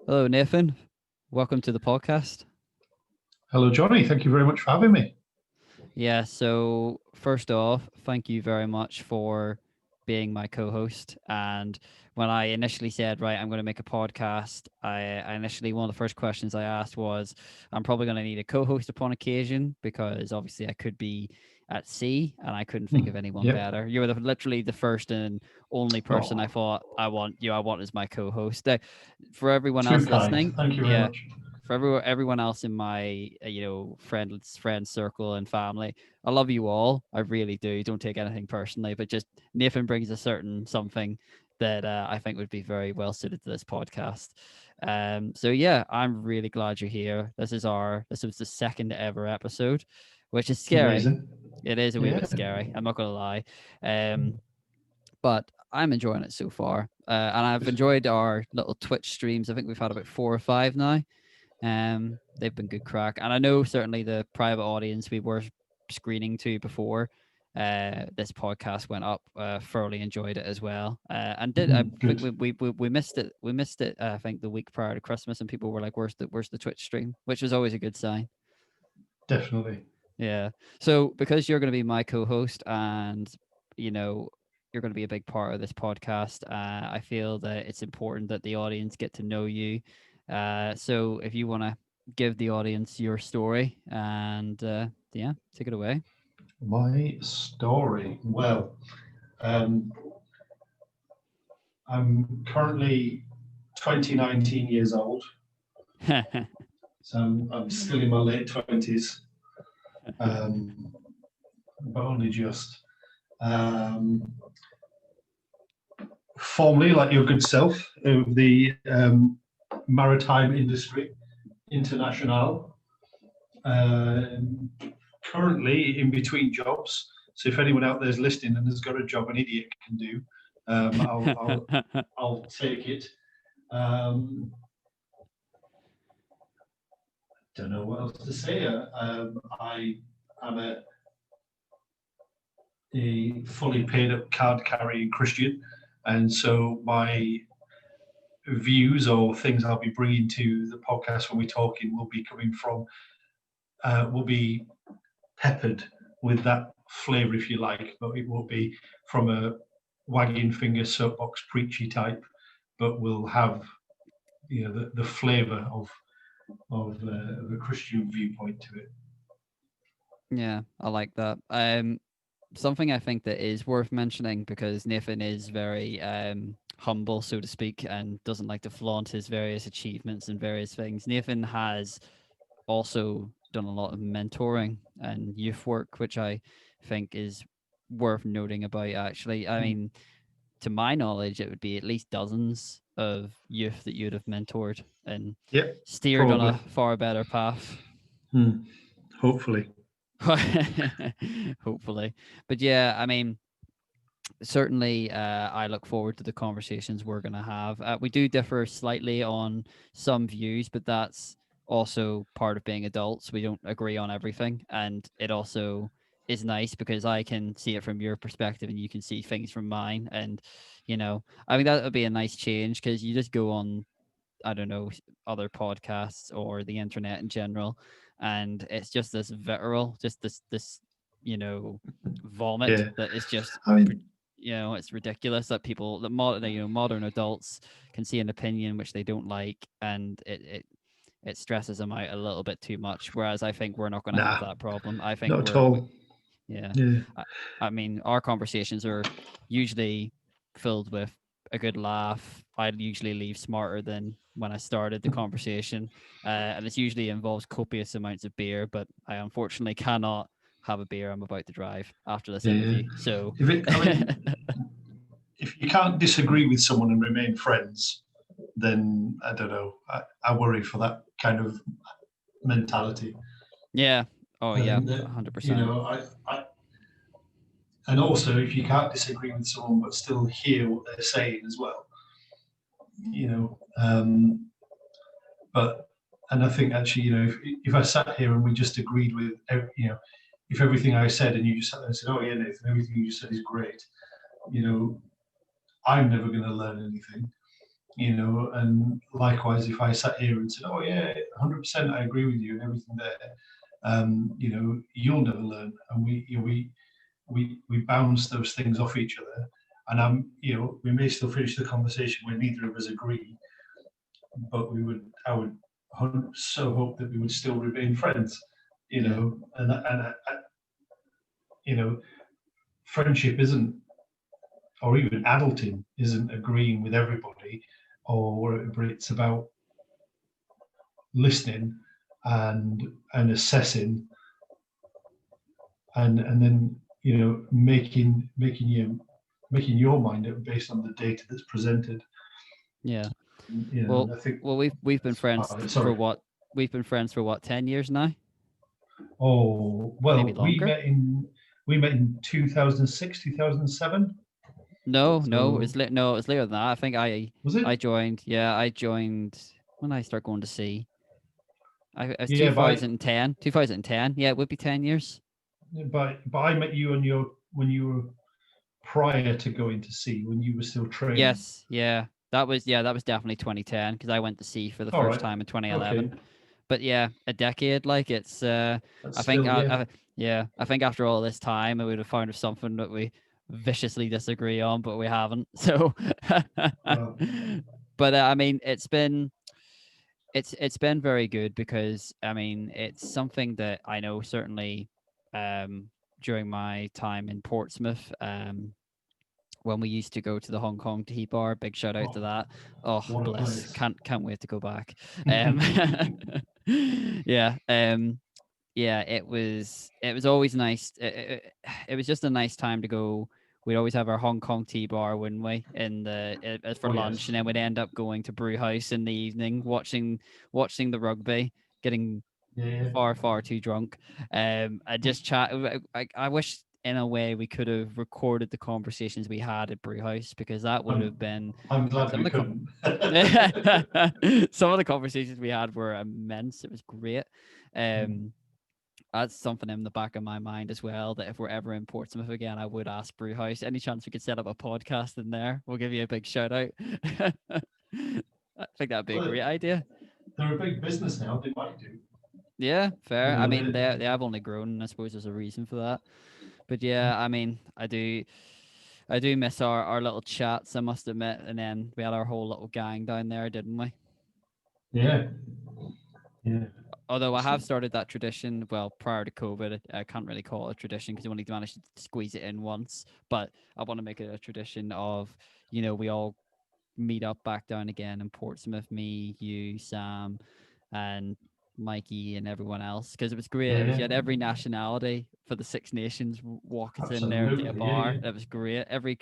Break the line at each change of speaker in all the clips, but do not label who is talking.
Hello, Nathan. Welcome to the podcast.
Hello, Johnny. Thank you very much for having me.
Yeah, so first off, thank you very much for being my co-host. And when I initially said, right, I'm going to make a podcast, I initially, one of the first questions I asked was, I'm probably going to need a co-host upon occasion because obviously I could be at sea and I couldn't think of anyone
Yep.
better. You were literally the first and only person I
Oh,
thought I want as my co-host. For everyone
too
else
kind.
listening,
Thank you very
yeah,
much.
for everyone else in my friend circle and family, I love you all. I really do. Don't take anything personally, but just Nathan brings a certain something that I think would be very well suited to this podcast. So yeah, I'm really glad you're here. This was the second ever episode, which is scary.
Amazing.
It is a wee
Yeah.
bit scary. I'm not gonna lie. But I'm enjoying it so far, and I've enjoyed our little Twitch streams. I think we've had about 4 or 5 now. They've been good crack, and I know certainly the private audience we were screening to before this podcast went up thoroughly enjoyed it as well. And did I think
Good.
we missed it? We missed it. I think the week prior to Christmas, and people were like, "Where's the Twitch stream?" Which was always a good sign.
Definitely.
Yeah. So because you're going to be my co-host, and you know you're going to be a big part of this podcast, I feel that it's important that the audience get to know you. So if you want to give the audience your story, and yeah, take it away.
My story. Well, um, I'm currently 19 years old, so I'm still in my late 20s, um, but only just. Um, Formerly, like your good self, of the maritime industry, international. Um, Currently in between jobs. So if anyone out there is listening and has got a job an idiot can do, I'll take it. Um, don't know what else to say. I am a fully paid up card carrying Christian, and so my views or things I'll be bringing to the podcast when we're talking will be coming from will be peppered with that flavour, if you like, but it will be from a wagging finger soapbox preachy type, but will have the flavour of a Christian viewpoint to it.
Yeah, I like that. Something I think that is worth mentioning because Nathan is very humble, so to speak, and doesn't like to flaunt his various achievements and various things. Nathan has also done a lot of mentoring and youth work, which I think is worth noting about. Actually, I
Mm.
mean, to my knowledge, it would be at least dozens of youth that you'd have mentored and
Yep,
steered on
probably.
a far better path.
Hmm. Hopefully.
Hopefully. But yeah, I mean, certainly I look forward to the conversations we're going to have. We do differ slightly on some views, but that's also part of being adults. We don't agree on everything. And it also is nice because I can see it from your perspective and you can see things from mine. And, I think that would be a nice change because you just go on, I don't know, other podcasts or the internet in general. And it's just this vitriol, just this, you know, vomit
Yeah.
that is just
I mean,
it's ridiculous that people that modern adults can see an opinion which they don't like, and it stresses them out a little bit too much, whereas I think we're not going to have
nah,
that problem. I think
not at all.
yeah
Yeah.
I, I mean our conversations are usually filled with a good laugh. I usually leave smarter than when I started the conversation, and it usually involves copious amounts of beer, but I unfortunately cannot have a beer. I'm about to drive after this
Yeah.
interview, so
I mean, if you can't disagree with someone and remain friends, then I don't know. I worry for that kind of mentality.
yeah. Oh
I
yeah,
think that
100%.
and also if you can't disagree with someone but still hear what they're saying as well, you know. But and I think actually, if I sat here and we just agreed with, if everything I said and you just sat there and said, "Oh yeah, Nathan, everything you just said is great," you know, I'm never going to learn anything. And likewise, if I sat here and said, "Oh yeah, 100%, I agree with you and everything there," you'll never learn, and we bounce those things off each other, and we may still finish the conversation where neither of us agree, but I would so hope that we would still remain friends,
Yeah.
and you know, friendship isn't, or even adulting isn't agreeing with everybody, but it's about listening and assessing, and then making your mind up based on the data that's presented.
Yeah.
And
Well,
I think,
we've been friends for
sorry.
what? We've been friends for what, 10 years now?
Oh
Maybe
well,
longer?
we met in 2006, 2007.
No, no,
So
no, it's later than that. I think
was it?
I joined. Yeah, I joined when I start going to sea. It was
Yeah,
2010. 2010. Yeah, it would be 10 years.
but I met you on your when you were prior to going to sea, when you were still training.
Yes, that was definitely 2010 because I went to sea for the
All
first
right.
time in 2011.
Okay.
But yeah, a decade, like it's
That's
I think
still, yeah.
yeah, I think after all this time we would have found something that we viciously disagree on, but we haven't. So
Well,
but I mean, it's been very good because I mean, it's something that I know certainly um during my time in Portsmouth, when we used to go to the Hong Kong tea bar. Big shout out to
oh,
that. Oh,
what a
bliss.
place.
Can't wait to go back. Um yeah. Yeah, it was always nice. It was just a nice time to go. We'd always have our Hong Kong tea bar, wouldn't we? For
Oh
lunch, and
yes.
then we'd end up going to Brew House in the evening, watching the rugby, getting
Yeah.
far too drunk. I just chat. I wish in a way we could have recorded the conversations we had at Brew House because that would
I'm
have been
I'm glad
some of
we
the
couldn't.
some of the conversations we had were immense. It was great. Um, that's something in the back of my mind as well. That if we're ever in Portsmouth again, I would ask Brewhouse. Any chance we could set up a podcast in there? We'll give you a big shout out. I think that'd be a
Well,
great idea.
they're a big business now. They might do.
Yeah, fair.
You
I
know,
mean,
they,
they have only grown, and I suppose there's a reason for that. But yeah, I mean, I do miss our little chats. I must admit. And then we had our whole little gang down there, didn't we?
yeah, yeah.
Although I have
So,
started that tradition, well, prior to COVID, I can't really call it a tradition because I only managed to squeeze it in once. But I want to make it a tradition of, we all meet up back down again in Portsmouth, me, you, Sam, and Mikey and everyone else. Because it was great. It was
yeah,
you had every nationality for the Six Nations walking in there into a
absolutely. Yeah,
bar.
yeah,
It was great. Every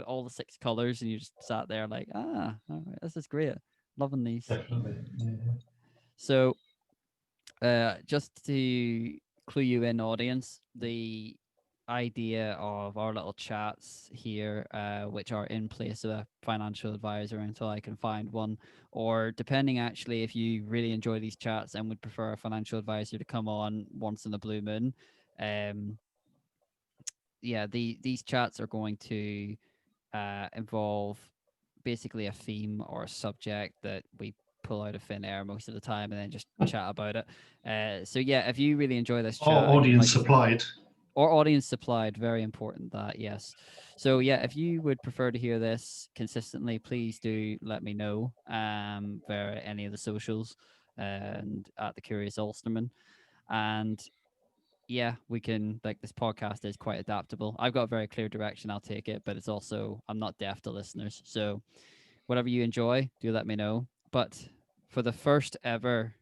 all the six colors, and you just sat there like, all right, this is great. Loving these.
definitely. Yeah.
So just to clue you in, audience, the idea of our little chats here, which are in place of a financial advisor until I can find one, or depending actually if you really enjoy these chats and would prefer a financial advisor to come on once in the blue moon, um, yeah, these chats are going to involve basically a theme or a subject that we pull out of thin air most of the time and then just chat about it. So yeah, if you really enjoy this chat
Or
and you'd
audience
like to
supplied.
or audience supplied, very important that, yes. So yeah, if you would prefer to hear this consistently, please do let me know via any of the socials and at the Curious Ulsterman. And yeah, we can, like, this podcast is quite adaptable. I've got a very clear direction, I'll take it, but it's also, I'm not deaf to listeners. So whatever you enjoy, do let me know. But for the first ever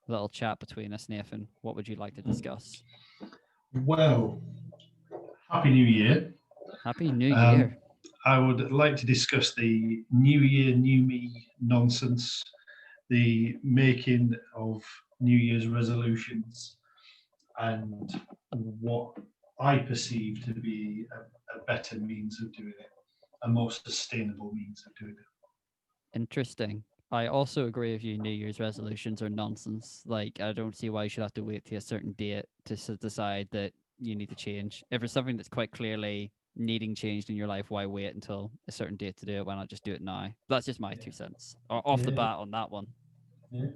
little chat between us, Nathan, what would you like to discuss?
Well, Happy New Year.
Happy New
Um,
Year.
I would like to discuss the New Year, New Me nonsense, the making of New Year's resolutions, and what I perceive to be a better means of doing it, a more sustainable means of doing it.
Interesting. I also agree with you. New Year's resolutions are nonsense. Like, I don't see why you should have to wait to a certain date to decide that you need to change. If it's something that's quite clearly needing changed in your life, why wait until a certain date to do it? Why not just do it now? That's just my
Yeah.
2 cents off the
Yeah.
bat on that one.
Yeah.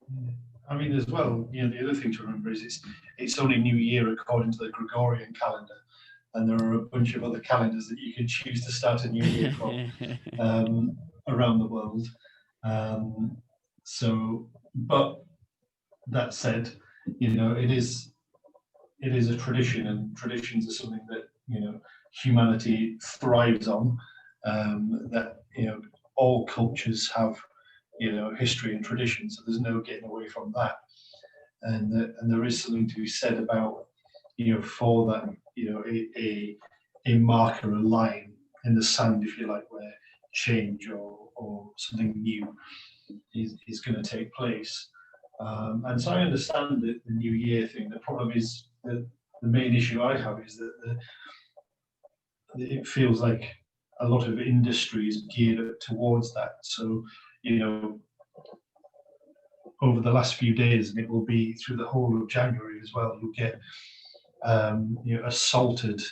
Yeah. I mean, as well, the other thing to remember is it's only New Year according to the Gregorian calendar, and there are a bunch of other calendars that you can choose to start a new year from around the world. Um, so, but that said, it is a tradition, and traditions are something that humanity thrives on. That all cultures have history and tradition, so there's no getting away from that. And there is something to be said about for that a marker, a line in the sand, if you like, where change or something new is going to take place. And so I understand the New Year thing. The problem is that the main issue I have is that it feels like a lot of industry is geared towards that. So, over the last few days, and it will be through the whole of January as well, you'll get assaulted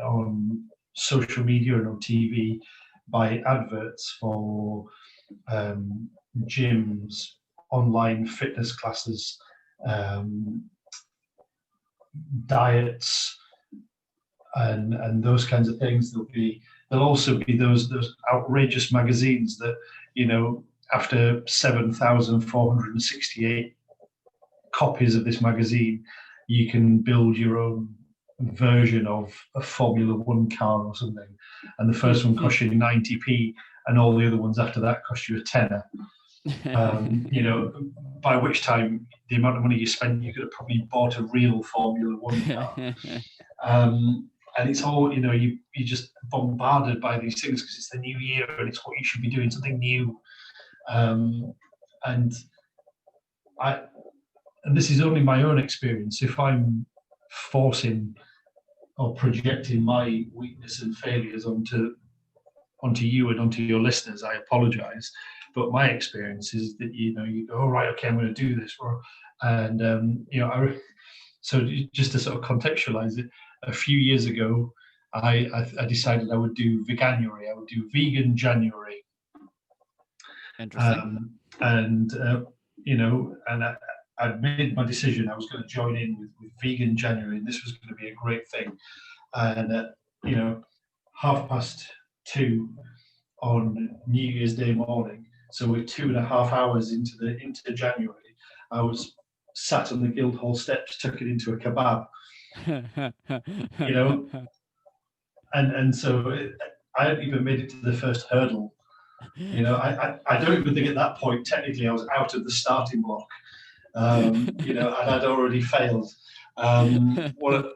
on social media and on TV by adverts for gyms, online fitness classes, um, diets, and those kinds of things. There'll also be those outrageous magazines that after 7,468 copies of this magazine, you can build your own version of a Formula One car or something, and the first one costs you 90p, and all the other ones after that cost you a tenner. By which time the amount of money you spend, you could have probably bought a real Formula One car. And it's all, you're just bombarded by these things because it's the new year and it's what you should be doing, something new. And this is only my own experience. If I'm forcing or projecting my weakness and failures onto you and onto your listeners, I apologize. But my experience is that you go, oh, right, okay, I'm going to do this, so just to sort of contextualize it, a few years ago, I decided I would do veganuary. I would do vegan January.
Interesting.
And I'd made my decision. I was going to join in with vegan January, and this was going to be a great thing. And at 2:30 on New Year's Day morning, so we're 2.5 hours into January, I was sat on the Guildhall steps, tucking into a kebab, and so I hadn't even made it to the first hurdle. I don't even think at that point technically I was out of the starting block, and I'd already failed. What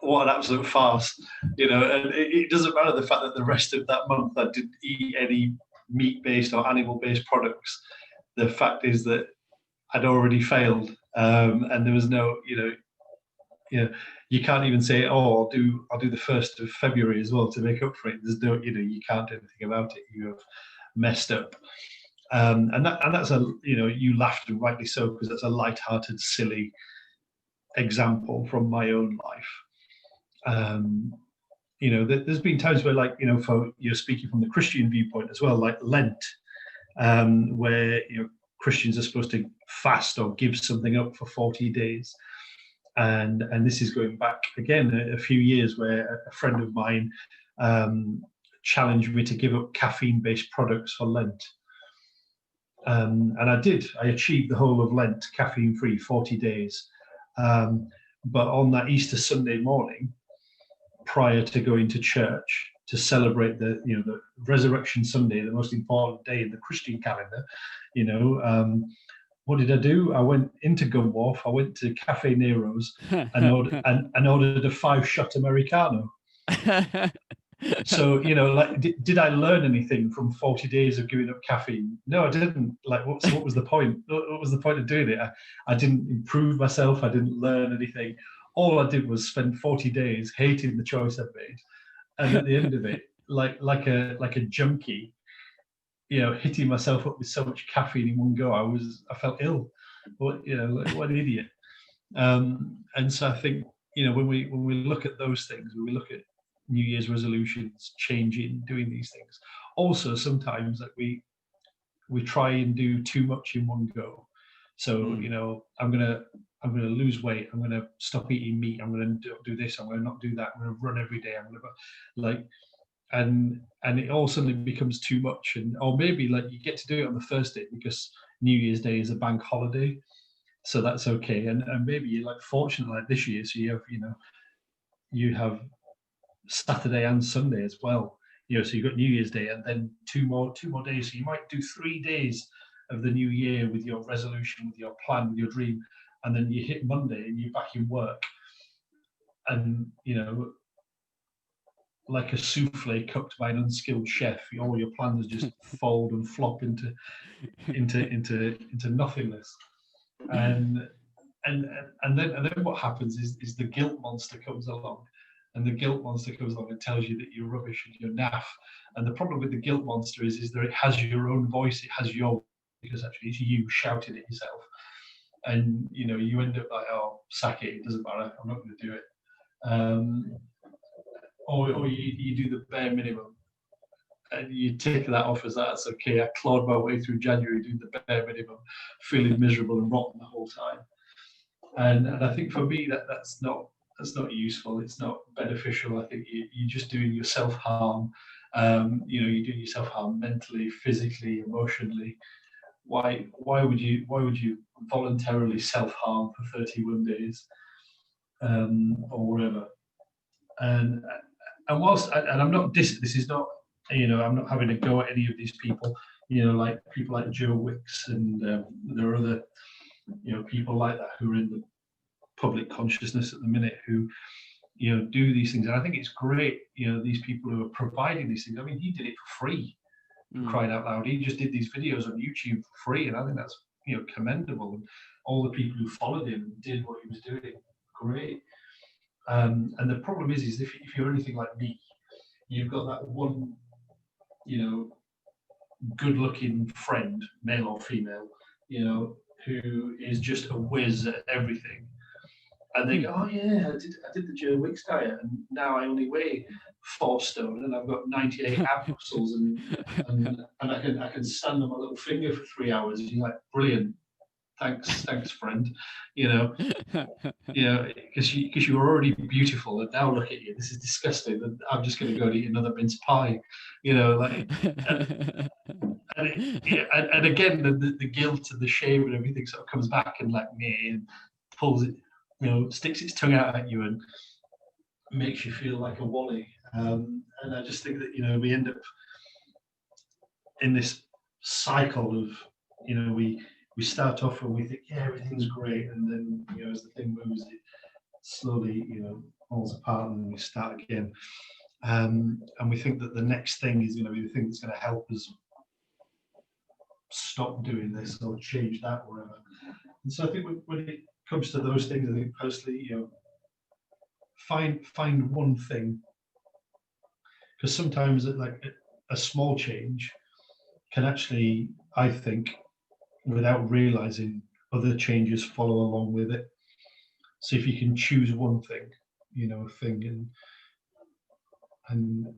an absolute farce, and it doesn't matter the fact that the rest of that month I didn't eat any meat-based or animal-based products. The fact is that I'd already failed, and there was no, you can't even say, oh, I'll do the 1st of February as well to make up for it. There's no, you can't do anything about it. You have messed up. And that's you laughed, and rightly so, because that's a light-hearted, silly example from my own life. There's been times where, like, for you're speaking from the Christian viewpoint as well, like Lent, where Christians are supposed to fast or give something up for 40 days. And this is going back again a few years, where a friend of mine challenged me to give up caffeine-based products for Lent. And I did. I achieved the whole of Lent caffeine-free, 40 days. But on that Easter Sunday morning, prior to going to church to celebrate the Resurrection Sunday, the most important day in the Christian calendar, what did I do? I went into Gunwharf. I went to Cafe Nero's and ordered a 5-shot Americano. So, did I learn anything from 40 days of giving up caffeine? No, I didn't. Like, what was the point? What was the point of doing it? I didn't improve myself. I didn't learn anything. All I did was spend 40 days hating the choice I made. And at the end of it, like a junkie, hitting myself up with so much caffeine in one go, I felt ill. What an idiot. And so I think, when we look at those things, when we look at New Year's resolutions, changing, doing these things, also sometimes that we try and do too much in one go. So
Mm.
I'm gonna lose weight. I'm gonna stop eating meat. I'm gonna do this. I'm gonna not do that. I'm gonna run every day. I'm gonna like and it all suddenly becomes too much. And or maybe like you get to do it on the first day because New Year's Day is a bank holiday, so that's okay. And maybe you're like fortunate like this year, so you have Saturday and Sunday as well. So you've got New Year's Day and then two more days. So you might do 3 days of the new year with your resolution, with your plan, with your dream, and then you hit Monday and you're back in work. And like a souffle cooked by an unskilled chef, all your plans just fold and flop into nothingness. And and then what happens is the guilt monster comes along, and the guilt monster comes along and tells you that you're rubbish and you're naff. And the problem with the guilt monster is that it has your own voice, it has your, because actually it's you shouting at yourself, and you end up like, oh, sack it, it doesn't matter, I'm not going to do it. Or you do the bare minimum and you take that off as that's okay. I clawed my way through January doing the bare minimum, feeling miserable and rotten the whole time. And I think for me that's not useful. It's not beneficial. I think you're just doing yourself harm. You're doing yourself harm mentally, physically, emotionally. Why would you voluntarily self harm for 31 days or whatever? And whilst and I'm not this is not I'm not having a go at any of these people. Like people like Joe Wicks and there are other people like that who are in the public consciousness at the minute who do these things, and I think it's great. These people who are providing these things. I mean, he did it for free, for crying out loud. He just did these videos on YouTube for free, and I think that's commendable. And all the people who followed him did what he was doing. Great. And the problem is if you're anything like me, you've got that one, good-looking friend, male or female, who is just a whiz at everything. And they go, oh yeah, I did the Joe Wicks diet, and now I only weigh 4 stone, and I've got 98 ab muscles, and I can stand on my little finger for 3 hours. And you're like, brilliant, thanks, friend. Because you were already beautiful, and now look at you. This is disgusting. And I'm just going to go and eat another mince pie. And again, the guilt and the shame and everything sort of comes back and like me and pulls it, sticks its tongue out at you and makes you feel like a wally. And I just think that we end up in this cycle of we start off and we think, yeah, everything's great, and then as the thing moves, it slowly falls apart, and we start again. And we think that the next thing is going to be the thing that's going to help us stop doing this or change that or whatever. And so I think when it comes to those things, I think personally, find one thing, because sometimes like a small change can actually, I think, without realizing, other changes follow along with it. So if you can choose one thing, and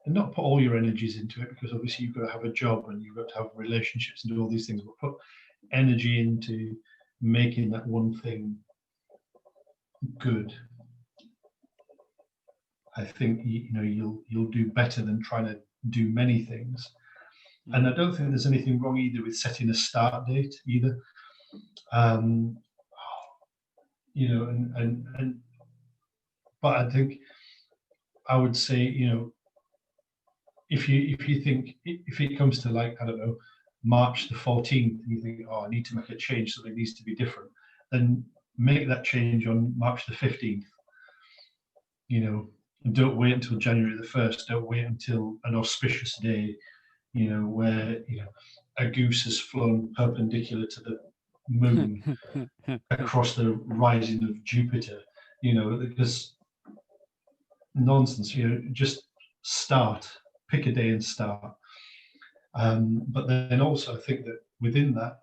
not put all your energies into it, because obviously you've got to have a job and you've got to have relationships and do all these things, but put energy into making that one thing good. I think you'll do better than trying to do many things. And I don't think there's anything wrong either with setting a start date either. But I think I would say, if you think, if it comes to like, I don't know, March the 14th, and you think, oh, I need to make a change, something needs to be different, then make that change on March the 15th. And don't wait until January the 1st. Don't wait until an auspicious day, where a goose has flown perpendicular to the moon across the rising of Jupiter. Because nonsense. Just start, pick a day and start. But then also I think that within that,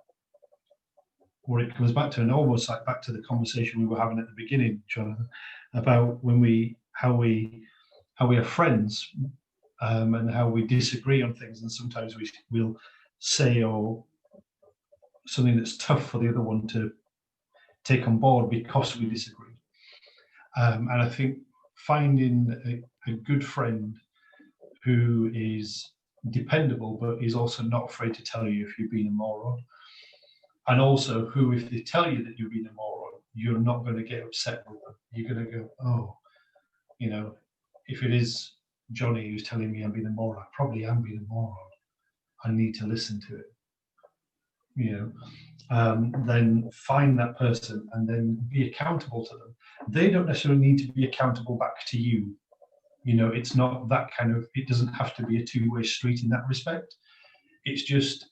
what it comes back to, and almost like back to the conversation we were having at the beginning, Jonathan, about when how we are friends, and how we disagree on things, and sometimes we'll say or something that's tough for the other one to take on board because we disagree. And I think finding a good friend who is dependable, but is also not afraid to tell you if you've been a moron, and also who, if they tell you that you've been a moron, you're not going to get upset with them. You're going to go, oh, if it is Johnny who's telling me I'm being a moron, I probably am being a moron. I need to listen to it. Then find that person and then be accountable to them. They don't necessarily need to be accountable back to you. It's not that kind of, it doesn't have to be a two-way street in that respect. It's just,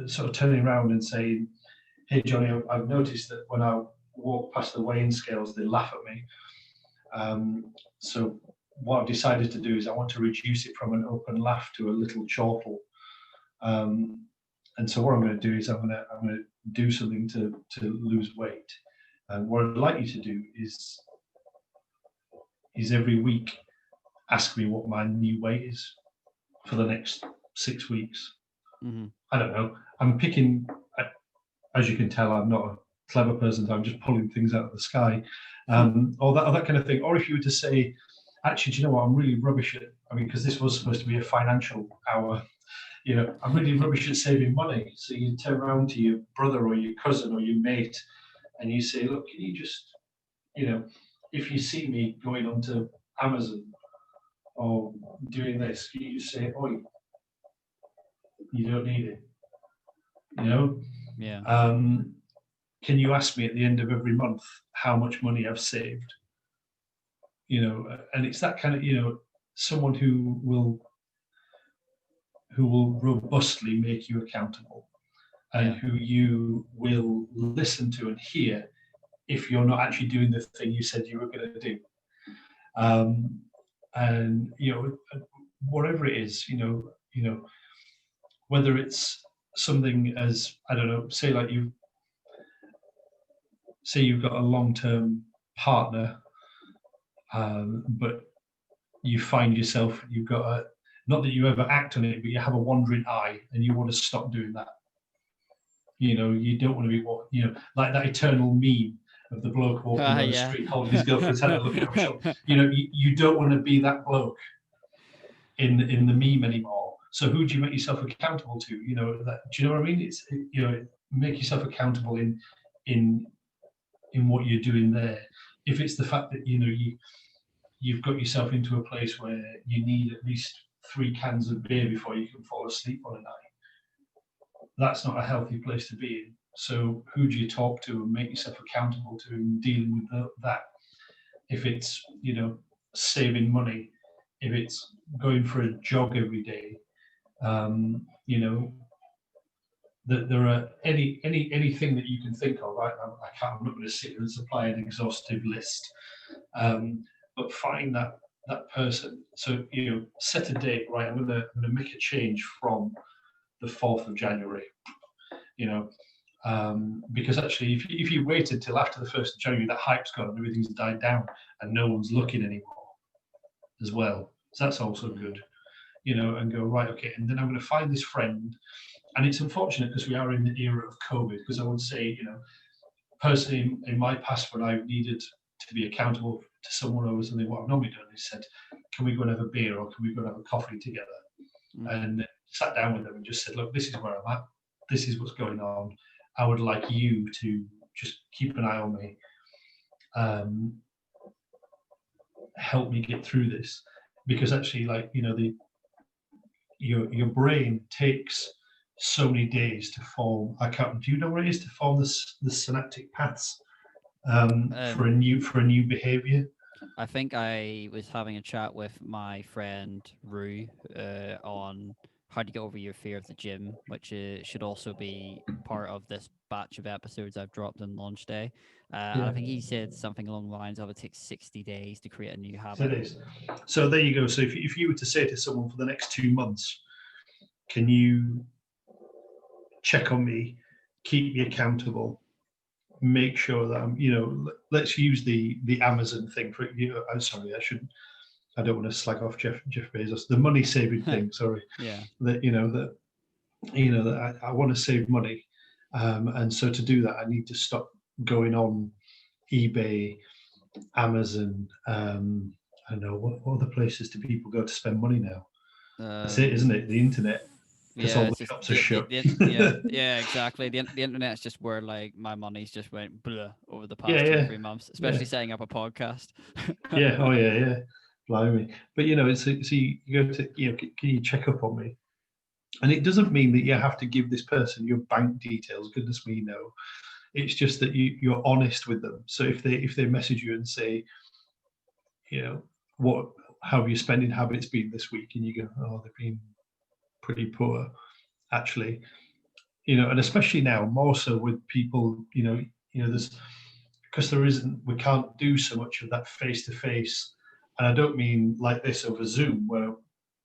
sort of turning around and saying, hey, Johnny, I've noticed that when I walk past the weighing scales, they laugh at me. So what I've decided to do is I want to reduce it from an open laugh to a little chortle. And so what I'm going to do is I'm going to do something to lose weight. And what I'd like you to do is every week ask me what my new weight is for the next 6 weeks.
Mm-hmm.
I don't know. I'm picking, as you can tell, I'm not a clever person, so I'm just pulling things out of the sky, or that kind of thing. Or if you were to say, actually, do you know what? I'm really rubbish at, because this was supposed to be a financial hour. I'm really rubbish at saving money. So you turn around to your brother or your cousin or your mate and you say, look, can you just, if you see me going onto Amazon or doing this, can you just say, oh, you don't need it?
Yeah.
Can you ask me at the end of every month how much money I've saved? And it's that kind of, someone who will robustly make you accountable, and who you will listen to and hear if you're not actually doing the thing you said you were going to do. And whatever it is, whether it's something as, I don't know, say you've got a long-term partner, but you find yourself, you've got not that you ever act on it, but you have a wandering eye and you want to stop doing that. You don't want to be, like that eternal meme of the bloke walking down the street holding his girlfriend's hand and looking over his shoulder. You don't want to be that bloke in the meme anymore. So who do you make yourself accountable to? Do you know what I mean? It's, make yourself accountable in what you're doing there. If it's the fact that you've got yourself into a place where you need at least 3 cans of beer before you can fall asleep on a night, that's not a healthy place to be in. So who do you talk to and make yourself accountable to in dealing with that? If it's saving money, if it's going for a jog every day, that there are anything that you can think of. I'm not going to sit here and supply an exhaustive list, but find that person. So set a date. Right, I'm going to make a change from the 4th of January. Because actually, if you waited till after the 1st of January, that hype's gone and everything's died down, and no one's looking anymore, as well. So that's also good. And go, right, okay, and then I'm going to find this friend. And it's unfortunate because we are in the era of COVID, because I would say, personally in my past, when I needed to be accountable to someone or something, what I've normally done is said, can we go and have a beer, or can we go and have a coffee together? And sat down with them and just said, look, this is where I'm at. This is what's going on. I would like you to just keep an eye on me. Help me get through this. Because actually, like, your brain takes so many days to form. Do you know what it is to form the synaptic paths for a new behavior?
I think I was having a chat with my friend Rue on how to get over your fear of the gym, which should also be part of this batch of episodes I've dropped on launch day. And I think he said something along the lines of it takes 60 days to create a new habit.
It is. So there you go. So if you were to say to someone for the next 2 months, can you check on me, keep me accountable, make sure that I'm, let's use the Amazon thing for, I'm sorry, I don't want to slag off Jeff Bezos, the money saving thing. Sorry,
Yeah.
that that I want to save money, and so to do that, I need to stop going on eBay, Amazon. I don't know what other places do people go to spend money now. That's it, isn't it? The internet, because all
Yeah,
the
it's just
shops are shut.
yeah, exactly. The internet's just where like my money's just went blah over the
Yeah,
past two or
yeah,
3 months,
yeah,
especially setting up a podcast.
yeah. Oh, yeah, yeah. Blimey. But it's so you go to can you check up on me? And it doesn't mean that you have to give this person your bank details. Goodness me, no. It's just that you're honest with them. So if they message you and say, what how have your spending habits been this week, and you go, oh, they've been pretty poor, actually. And especially now, more so with people, there's because we can't do so much of that face to face. And I don't mean like this over Zoom, where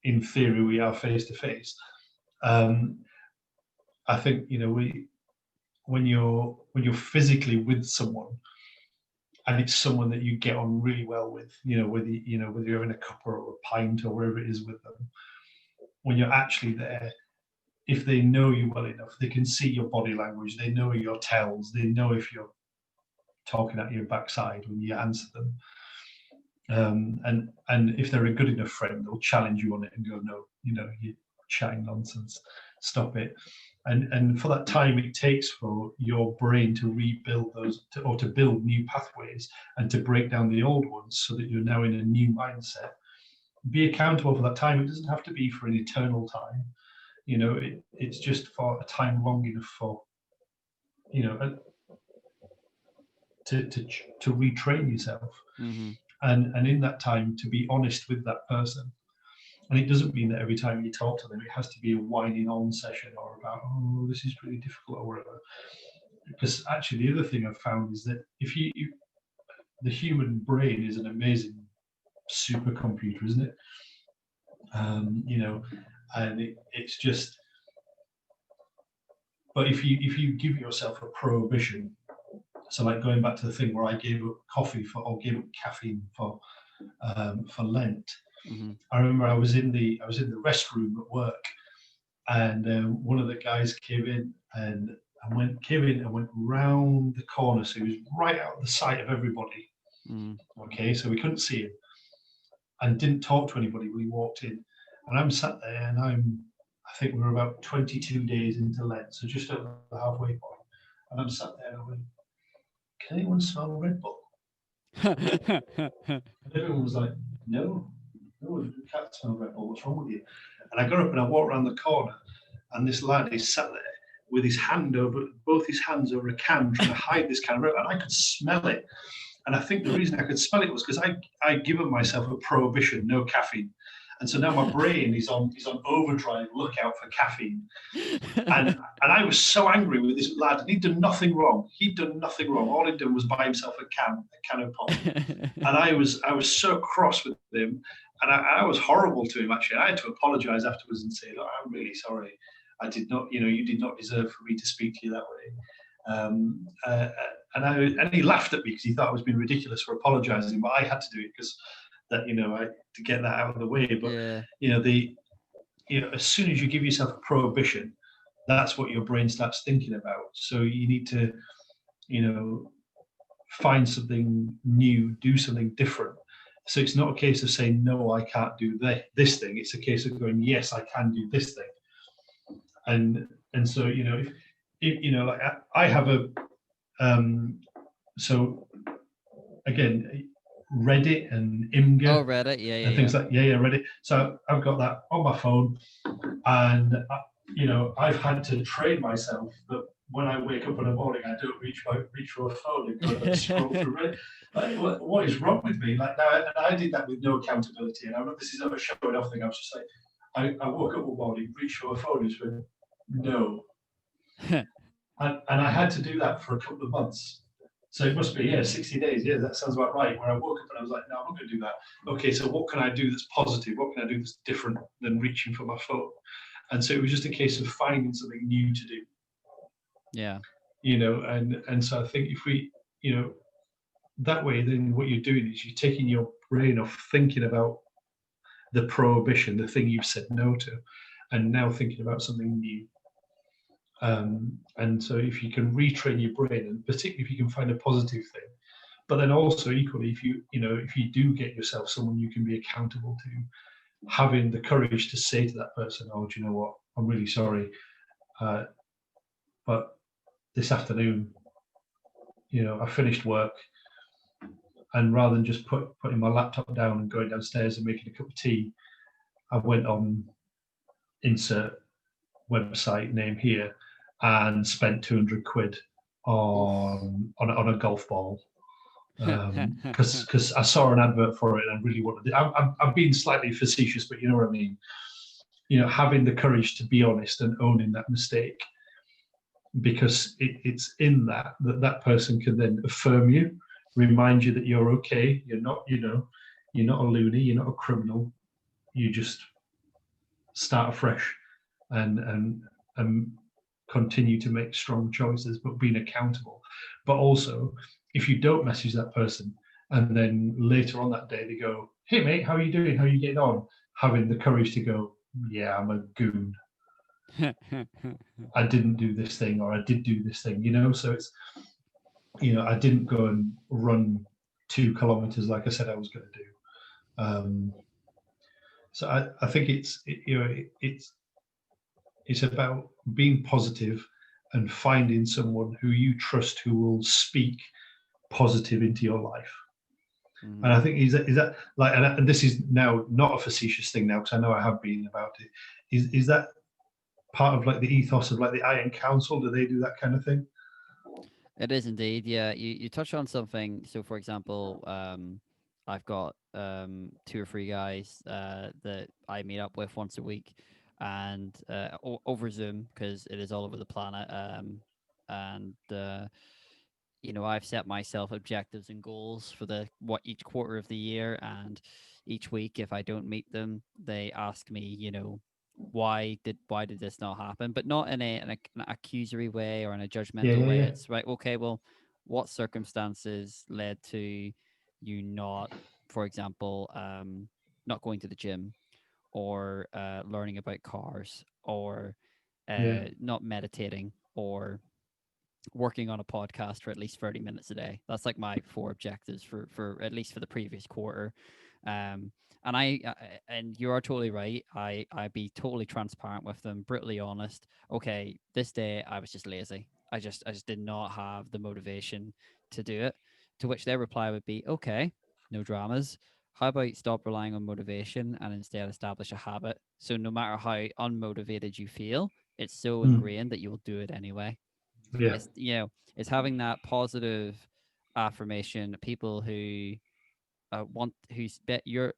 in theory we are face to face. I think when you're physically with someone, and it's someone that you get on really well with, whether you're in a cup or a pint or wherever it is with them, when you're actually there, if they know you well enough, they can see your body language, they know your tells, they know if you're talking at your backside when you answer them. And if they're a good enough friend, they'll challenge you on it and go, no, you're chatting nonsense, stop it. And for that time it takes for your brain to rebuild or to build new pathways and to break down the old ones so that you're now in a new mindset. Be accountable for that time. It doesn't have to be for an eternal time. It's just for a time long enough for to retrain yourself,
Mm-hmm.
and in that time to be honest with that person. And it doesn't mean that every time you talk to them it has to be a whining on session or about, oh, this is really difficult or whatever. Because actually the other thing I've found is that if the human brain is an amazing supercomputer, isn't it? And it's just, but if you give yourself a prohibition, so like going back to the thing where I gave up coffee or gave up caffeine for Lent.
Mm-hmm.
I remember I was in the restroom at work, and one of the guys came in and went round the corner, so he was right out of the sight of everybody.
Mm-hmm.
Okay, so we couldn't see him, and didn't talk to anybody when he walked in. And I'm sat there, and I think we're about 22 days into Lent, so just over the halfway point. And I'm sat there, and I went, "Can anyone smell Red Bull?" And everyone was like, "No, no, you can't smell Red Bull. What's wrong with you?" And I got up and I walked around the corner, and this lad is sat there with both his hands over a can, trying to hide this can of Red Bull, and I could smell it. And I think the reason I could smell it was because I'd given myself a prohibition, no caffeine. And so now my brain is on overdrive, lookout for caffeine. And I was so angry with this lad, and he'd done nothing wrong. All he'd done was buy himself a can of pop. And I was so cross with him, and I was horrible to him actually. I had to apologize afterwards and say, "Look, I'm really sorry. I did not, you did not deserve for me to speak to you that way." And he laughed at me because he thought I was being ridiculous for apologizing, but I had to do it because that to get that out of the way. But
yeah.
as soon as you give yourself a prohibition, that's what your brain starts thinking about. So you need to find something new, do something different. So it's not a case of saying, no, I can't do this thing. It's a case of going, yes, I can do this thing. And so if like I have a so again, Reddit and Imgur.
Oh, Reddit, yeah,
And things like Reddit. So I've got that on my phone, and I've had to train myself that when I wake up in the morning, I don't reach for a phone and go and scroll through Reddit. Like, what is wrong with me? Like now, and I did that with no accountability. And I remember this is not a showing off thing. I was just like, I woke up one morning, reached for a phone, and just went, no. and I had to do that for a couple of months. So it must be, 60 days. Yeah, that sounds about right. Where I woke up and I was like, no, I'm not going to do that. Okay, so what can I do that's positive? What can I do that's different than reaching for my phone? And so it was just a case of finding something new to do.
Yeah.
And so I think if we, that way, then what you're doing is you're taking your brain off thinking about the prohibition, the thing you've said no to, and now thinking about something new. And so if you can retrain your brain, and particularly if you can find a positive thing, but then also equally, if you do get yourself someone you can be accountable to, having the courage to say to that person, "Oh, do you know what? I'm really sorry, uh, but this afternoon, I finished work, and rather than just putting my laptop down and going downstairs and making a cup of tea, I went on insert website name here and spent 200 quid
Oof.
on a golf ball because I saw an advert for it and I really wanted it. I'm being slightly facetious, but you know what I mean. Having the courage to be honest and owning that mistake, because it's in that person can then affirm you, remind you that you're okay. You're not a loony. You're not a criminal. You just start afresh and continue to make strong choices, but being accountable. But also, if you don't message that person, and then later on that day they go, "Hey mate, how are you doing? How are you getting on?" Having the courage to go, "Yeah, I'm a goon. I didn't do this thing, or I did do this thing." So it's I didn't go and run 2 kilometers like I said I was going to do. So I think it's about being positive and finding someone who you trust who will speak positive into your life. And
Hmm.
I think is that like, and this is now not a facetious thing now because I know I have been about it. Is that part of like the ethos of like the Iron Council? Do they do that kind of thing?
It is indeed. Yeah, you touch on something. So, for example, I've got two or three guys that I meet up with once a week, and over Zoom because it is all over the planet. And I've set myself objectives and goals for the what each quarter of the year, and each week, if I don't meet them, they ask me, why did this not happen? But not in an accusory way or in a
Yeah,
judgmental
yeah,
way.
yeah,
It's right. Okay, well, what circumstances led to you not, for example, not going to the gym or learning about cars or
yeah,
not meditating or working on a podcast for at least 30 minutes a day. That's like my four objectives for at least for the previous quarter. Um and and you are totally right. I'd be totally transparent with them, brutally honest. Okay, this day I was just lazy. I just did not have the motivation to do it. To which their reply would be, okay, no dramas. How about stop relying on motivation and instead establish a habit? So no matter how unmotivated you feel, it's so
mm,
ingrained that you will do it anyway.
yeah,
It's having that positive affirmation. People who want who's bet your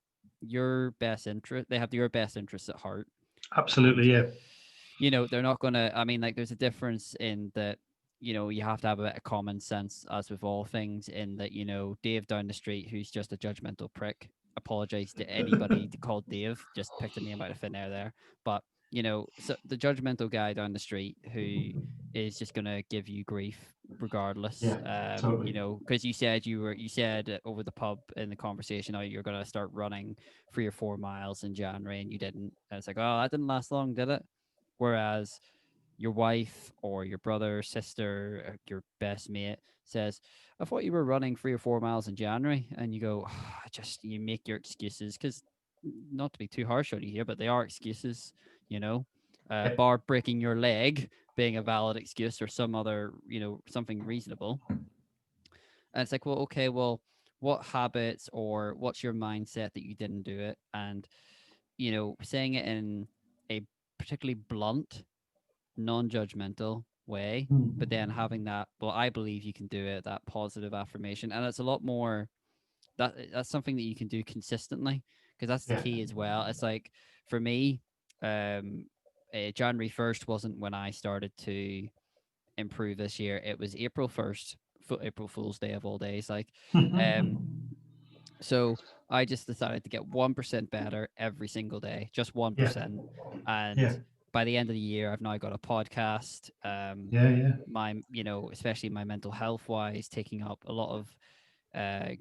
best interest. They have your best interests at heart, and
absolutely, yeah,
they're not gonna. I mean, like, there's a difference in that. You have to have a bit of common sense, as with all things. In that, Dave down the street, who's just a judgmental prick. Apologize to anybody to call Dave. Just picked a name out of thin air there, but so the judgmental guy down the street who is just gonna give you grief regardless.
yeah, totally.
Because you said over the pub in the conversation, oh, you're gonna start running 3 or 4 miles in January, and you didn't. And it's like, oh, that didn't last long, did it? Whereas your wife or your brother, sister, your best mate says, I thought you were running 3 or 4 miles in January. And you go, just, you make your excuses because, not to be too harsh on you here, but they are excuses, you know,
Yeah.
bar breaking your leg being a valid excuse or some other, something reasonable. And it's like, well, okay, well, what habits or what's your mindset that you didn't do it? And, saying it in a particularly blunt, non-judgmental way, but then
Mm,
having that, well, I believe you can do it, that positive affirmation. And it's a lot more, that's something that you can do consistently, because that's the
yeah.
key as well. It's like, for me, um January 1st wasn't when I started to improve this year. It was April 1st, April Fool's Day of all days, like. um so I just decided to get 1% better every single day, just
Yeah,
1%. And
yeah.
by the end of the year, I've now got a podcast.
Yeah, yeah.
My, especially my mental health wise, taking up a lot of, uh,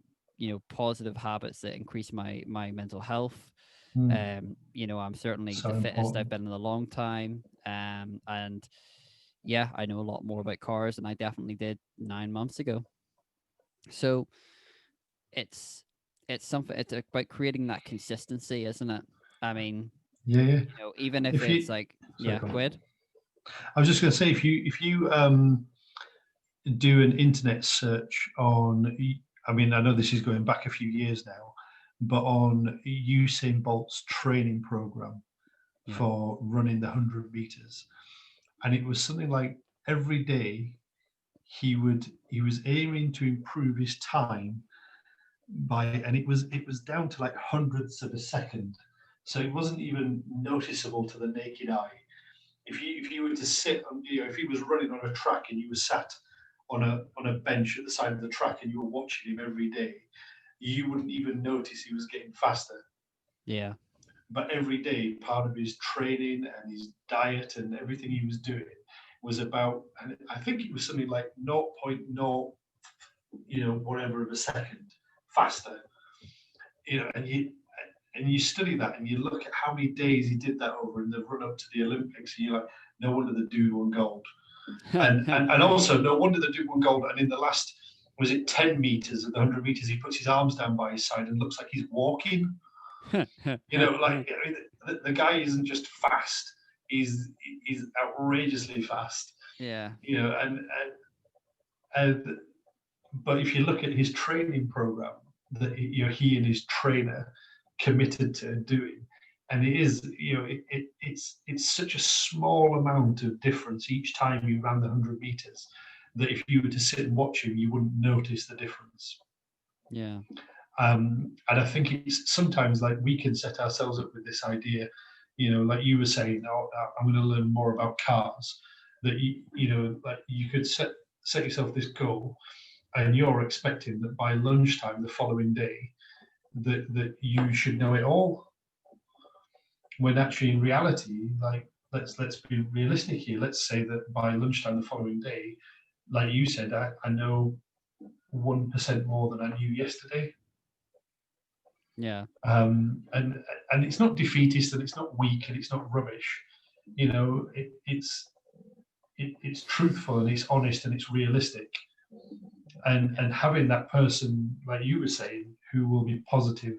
positive habits that increase my mental health.
Mm,
I'm certainly
so
the fittest I've
important.
been in a long time. And yeah, I know a lot more about cars than I definitely did 9 months ago. So it's it's something. It's about creating that consistency, isn't it? I mean,
Yeah, yeah.
even if
If
it's
you,
like,
sorry,
yeah,
go on.
go ahead.
I was just going to say, if you do an internet search on, I mean, I know this is going back a few years now, but on Usain Bolt's training program
Yeah,
for running the 100 meters, and it was something like every day he was aiming to improve his time by, and it was down to like hundredths of a second, so it wasn't even noticeable to the naked eye. If you were to sit on, if he was running on a track and you were sat on a bench at the side of the track and you were watching him every day, you wouldn't even notice he was getting faster.
yeah,
But every day, part of his training and his diet and everything he was doing was about, and I think it was something like zero point 0, whatever of a second faster. And you study that and you look at how many days he did that over in the run up to the Olympics, and you're like, no wonder the dude won gold. And also, no wonder the dude won gold. And in the last, was it 10 meters of the 100 meters, he puts his arms down by his side and looks like he's walking. Like, I mean, the guy isn't just fast; he's outrageously fast.
yeah,
And but if you look at his training program that he and his trainer committed to doing, and it is, it's such a small amount of difference each time you ran the 100 meters, that if you were to sit and watch him, you wouldn't notice the difference.
yeah,
And I think it's sometimes like we can set ourselves up with this idea, like you were saying, oh, I'm going to learn more about cars. That like you could set yourself this goal, and you're expecting that by lunchtime the following day that you should know it all, when actually in reality, like, let's be realistic here. Let's say that by lunchtime the following day, like you said, I know 1% more than I knew yesterday.
yeah,
And it's not defeatist, and it's not weak, and it's not rubbish. It's truthful, and it's honest, and it's realistic. And having that person, like you were saying, who will be positive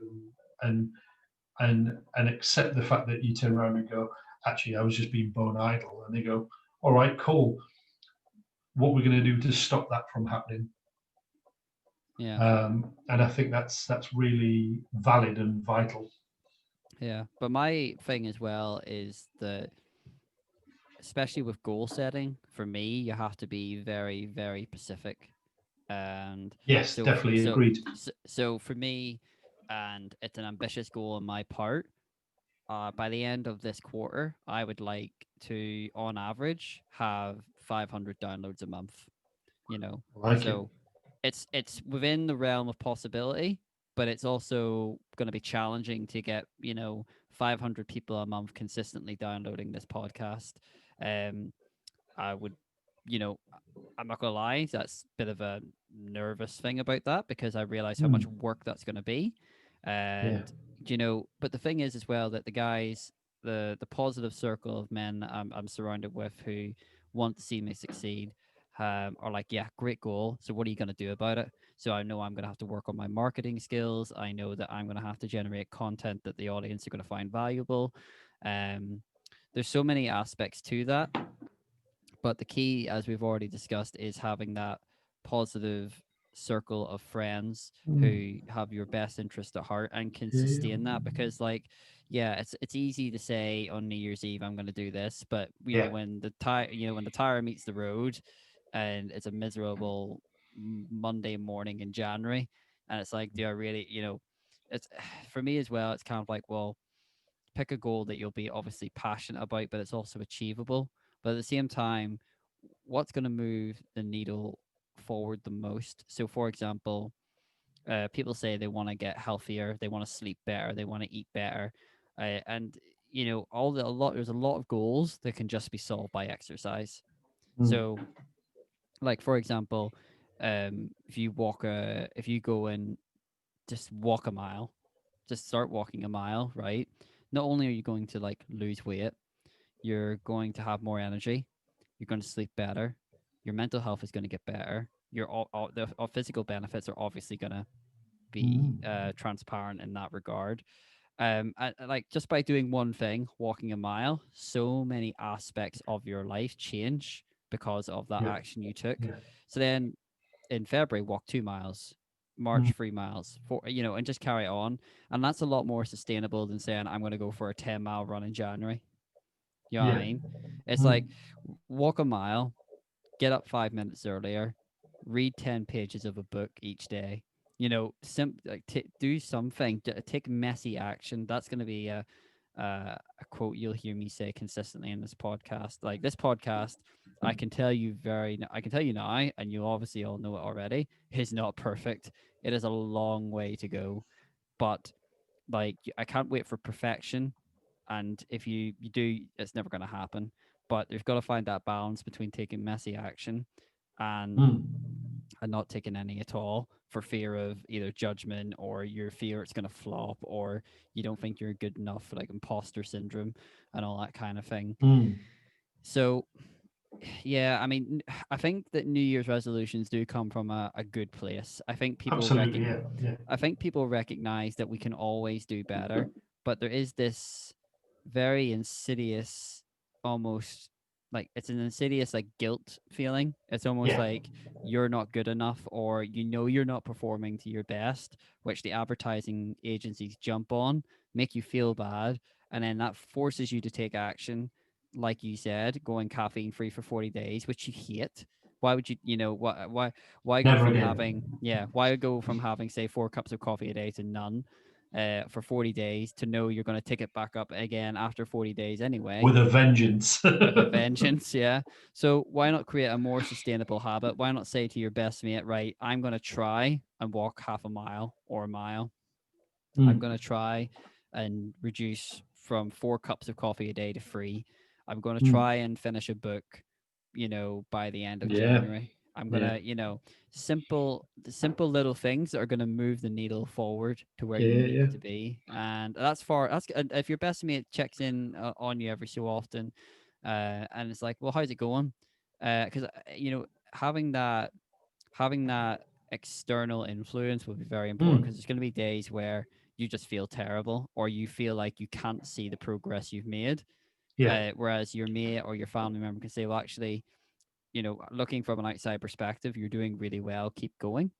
and and accept the fact that you turn around and go, actually, I was just being bone idle, and they go, all right, cool. What we're going to do to stop that from happening?
yeah,
And I think that's really valid and vital.
yeah. But my thing as well is that, especially with goal setting, for me, you have to be very, very specific. And
Yes,
so,
definitely agreed.
so for me, and it's an ambitious goal on my part. By the end of this quarter, I would like to, on average, have 500 downloads a month. You know,
I like it.
so it's within the realm of possibility, but it's also going to be challenging to get 500 people a month consistently downloading this podcast. Um, I would, you know, I'm not gonna lie, that's a bit of a nervous thing about that because I realize how much
Hmm.
work that's gonna be.
Yeah.
And but the thing is as well that the guys, the positive circle of men I'm surrounded with who want to see me succeed, are like, yeah, great goal. So what are you gonna do about it? So I know I'm gonna have to work on my marketing skills. I know that I'm gonna have to generate content that the audience are gonna find valuable. Um, there's so many aspects to that, but the key, as we've already discussed, is having that positive circle of friends
Hmm.
who have your best interest at heart and can
Yeah, yeah.
sustain that. Because, like, yeah, it's easy to say on New Year's Eve I'm going to do this, but
Yeah.
when the tire when the tire meets the road, and it's a miserable Monday morning in January, and it's like, do I really, it's for me as well. It's kind of like, well, pick a goal that you'll be obviously passionate about, but it's also achievable. But at the same time, what's going to move the needle forward the most? So, for example, people say they want to get healthier, they want to sleep better, they want to eat better, and there's a lot of goals that can just be solved by exercise.
Mm.
So, like for example, if you go and just walk a mile, just start walking a mile, right? Not only are you going to like lose weight, you're going to have more energy, you're going to sleep better, your mental health is going to get better, the physical benefits are obviously going to be
Mm.
transparent in that regard. Like just by doing one thing, walking a mile, so many aspects of your life change because of that
Yeah.
action you took.
Yeah.
So then in February, walk 2 miles,
Mm.
March 3 miles, and just carry on. And that's a lot more sustainable than saying I'm going to go for a 10-mile run in January. You know what I
Yeah.
mean? It's
Mm.
like walk a mile, get up 5 minutes earlier, read 10 pages of a book each day. Do something, take messy action. That's going to be a quote you'll hear me say consistently in this podcast. Like this podcast, I can tell you now, and you obviously all know it already, is not perfect. It is a long way to go, but like I can't wait for perfection. And if you do, it's never going to happen. But you've got to find that balance between taking messy action and
Mm.
not taking any at all for fear of either judgment or your fear it's going to flop or you don't think you're good enough, like imposter syndrome and all that kind of thing.
Mm.
So yeah, I mean, I think that New Year's resolutions do come from a good place.
Absolutely. Yeah. Yeah.
I think people recognize that we can always do better, but there is this very insidious, almost like it's an insidious like guilt feeling. It's almost
Yeah.
like you're not good enough or you're not performing to your best, which the advertising agencies jump on, make you feel bad, and then that forces you to take action. Like you said, going caffeine free for 40 days, which you hate. Why would you, why go
Never
from
again.
why go from having say 4 cups of coffee a day to none for 40 days to know you're going to tick it back up again after 40 days anyway
With a vengeance.
with a vengeance. Yeah. So why not create a more sustainable habit? Why not say to your best mate, right, I'm going to try and walk half a mile or a mile. I'm
Mm.
going to try and reduce from 4 cups of coffee a day to three. I'm going to
Mm.
try and finish a book, by the end of
Yeah.
January. I'm going
Yeah.
to, simple little things that are going to move the needle forward to where
Yeah.
you need
Yeah.
to be. And that's and if your best mate checks in on you every so often, and it's like, well, how's it going? Because, having that external influence will be very important
Mm.
because there's going to be days where you just feel terrible or you feel like you can't see the progress you've made.
Yeah.
Whereas your mate or your family member can say, well, actually, looking from an outside perspective, you're doing really well, keep going.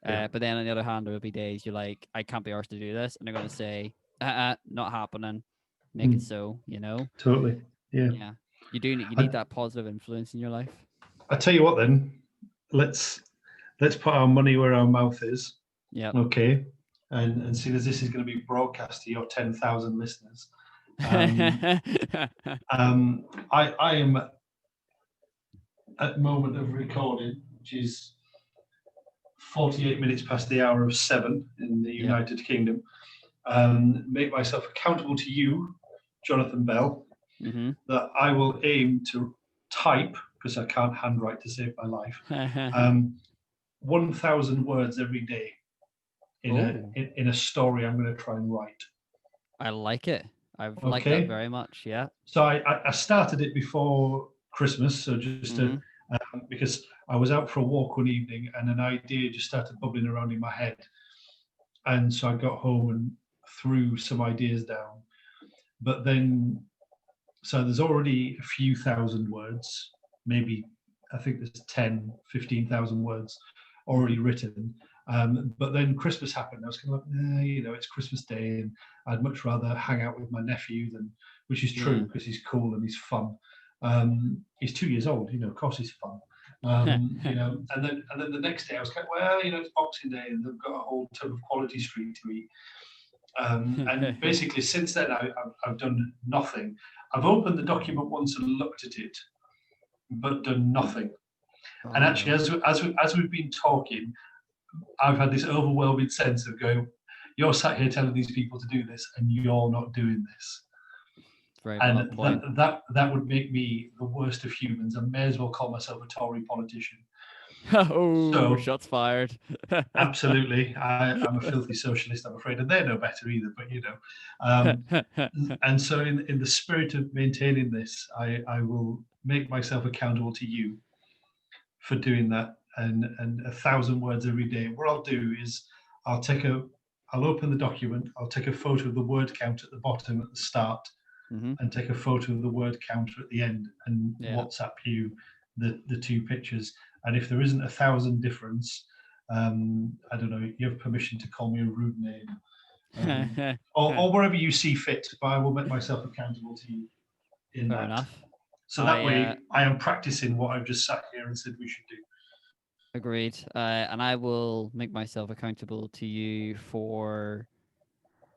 Yeah.
But then on the other hand, there will be days you're like, I can't be arsed to do this. And they're going to say, not happening. Make it
Mm.
so.
Totally. Yeah.
Yeah. You
I,
need that positive influence in your life.
I tell you what, then let's let's put our money where our mouth is.
Yep.
Okay. And see as this is going to be broadcast to your 10,000 listeners. Um, um, I am at the moment of recording, which is 48 minutes past the hour of 7 in the
Yep.
United Kingdom. Make myself accountable to you, Jonathan Bell,
Mm-hmm.
that I will aim to type, because I can't handwrite to save my life, 1,000 words every day
Oh,
in a story I'm going to try and write.
I like it. I've liked that
Okay.
very much. Yeah.
So I started it before Christmas, so just
Mm-hmm.
to, because I was out for a walk one evening and an idea just started bubbling around in my head. And so I got home and threw some ideas down. But then, so there's already a few thousand words, maybe I think there's 10, 15,000 words already
Mm-hmm.
written. But then Christmas happened. I was kind of like, it's Christmas Day, and I'd much rather hang out with my nephew than, which is true
Yeah.
because he's cool and he's fun. He's 2 years old, of course he's fun. And then the next day I was kind of, it's Boxing Day and they've got a whole ton of Quality Street to eat. And basically, since then, I've done nothing. I've opened the document once and looked at it, but done nothing. And
Oh
actually,
no.
as we've been talking, I've had this overwhelming sense of going, you're sat here telling these people to do this, and you're not doing this.
Very valid
And
point.
that would make me the worst of humans. I may as well call myself a Tory politician.
Oh,
So
shots fired.
absolutely, I'm a filthy socialist, I'm afraid, and they're no better either. But um, and so in the spirit of maintaining this, I will make myself accountable to you for doing that, and 1,000 words every day. What I'll do is I'll take a I'll open the document, I'll take a photo of the word count at the bottom at the start,
Hmm.
and take a photo of the word counter at the end, and
Yeah.
WhatsApp you the two pictures. And if there isn't 1,000 difference, I don't know, you have permission to call me a rude name, or wherever you see fit, but I will make myself accountable to you in
Fair
that.
enough.
So that
I
way I am practicing what I've just sat here and said we should do.
agreed. And I will make myself accountable to you for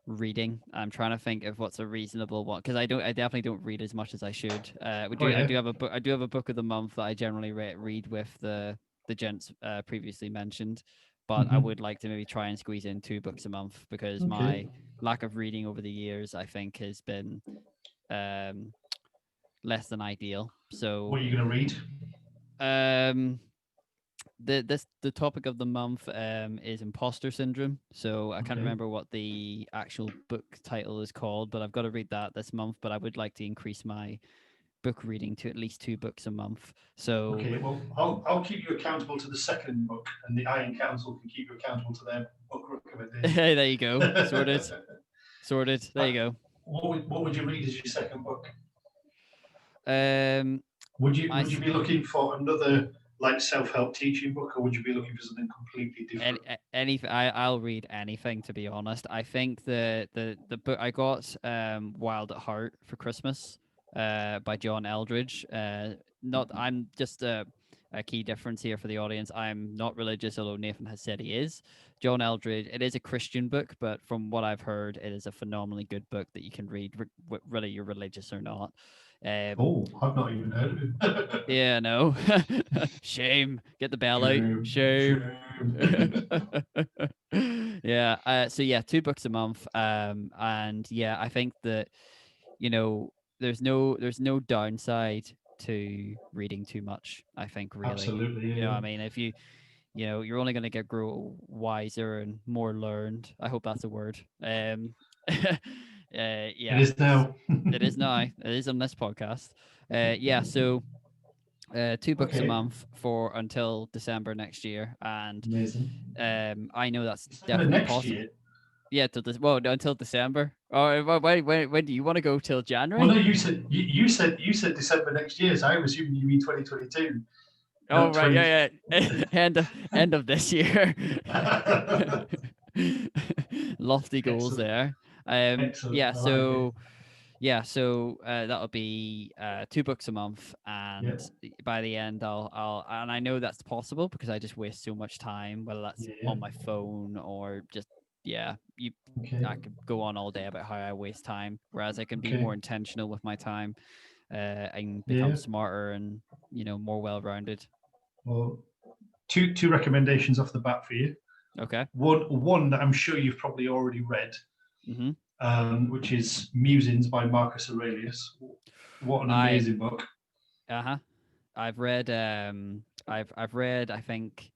reading. I'm trying to think of what's a reasonable one because I definitely don't read as much as I should.
Oh
I
yeah.
do have a book. I do have a book of the month that I generally read with the gents previously mentioned, but I
Hmm.
would like to maybe try and squeeze in 2 books a month because
Okay.
my lack of reading over the years I think has been um less than ideal.
What
So
are you going to read?
um the topic of the month is imposter syndrome. So I can't
Okay.
remember what the actual book title is called, but I've got to read that this month. But I would like to increase my book reading to at least 2 books a month. So
Okay. Well, I'll keep you accountable to the second book, and the Iron Council can keep you accountable to their book recommendations.
hey, there you go, sorted, sorted. There you
But
go.
what would you read as your second book?
Um,
Would you
my
would you be looking for another like self-help teaching book, or would you be looking for something completely different?
anything I'll read anything to be honest. I think the book I got Wild at Heart for Christmas by John Eldridge. Not I'm just a key difference here for the audience. I'm not religious, although Nathan has said he is. John Eldridge. It is a Christian book, but from what I've heard, it is a phenomenally good book that you can read, whether you're religious or not. Um,
Oh, I've not even heard of him.
yeah, no. Shame. Get the bell out.
Shame,
Shame.
shame.
Yeah. So yeah, 2 books a month. And yeah, I think that there's no downside to reading too much. I think really.
Absolutely,
I
yeah.
mean, if you're only going to get grow wiser and more learned. I hope that's a word.
It
Yeah,
is now.
it is now. It is on this podcast. Yeah. So 2 books a
Okay,
month for until December next year, and
amazing.
I know that's
December
definitely
next
possible.
year.
Yeah, till this. Well, no, until December. Or when do you want to go till
Well, no,
January?
you said December next year, so I'm assuming you mean 2022,
Oh
not
right,
20.
yeah, yeah. End of this year. Lofty goals
Excellent,
there.
excellent.
Yeah.
I like it.
That'll be 2 books a month, and
Yep.
by the end, and I know that's possible because I just waste so much time, whether that's
Yeah.
on my phone or just yeah.
Okay.
I could go on all day about how I waste time, whereas I can be
Okay.
more intentional with my time, and become
Yeah.
smarter and more well-rounded.
Well, two recommendations off the bat for you.
Okay.
One that I'm sure you've probably already read,
Mm-hmm.
which is Musings by Marcus Aurelius. What an
I
amazing book.
uh-huh. I've read I think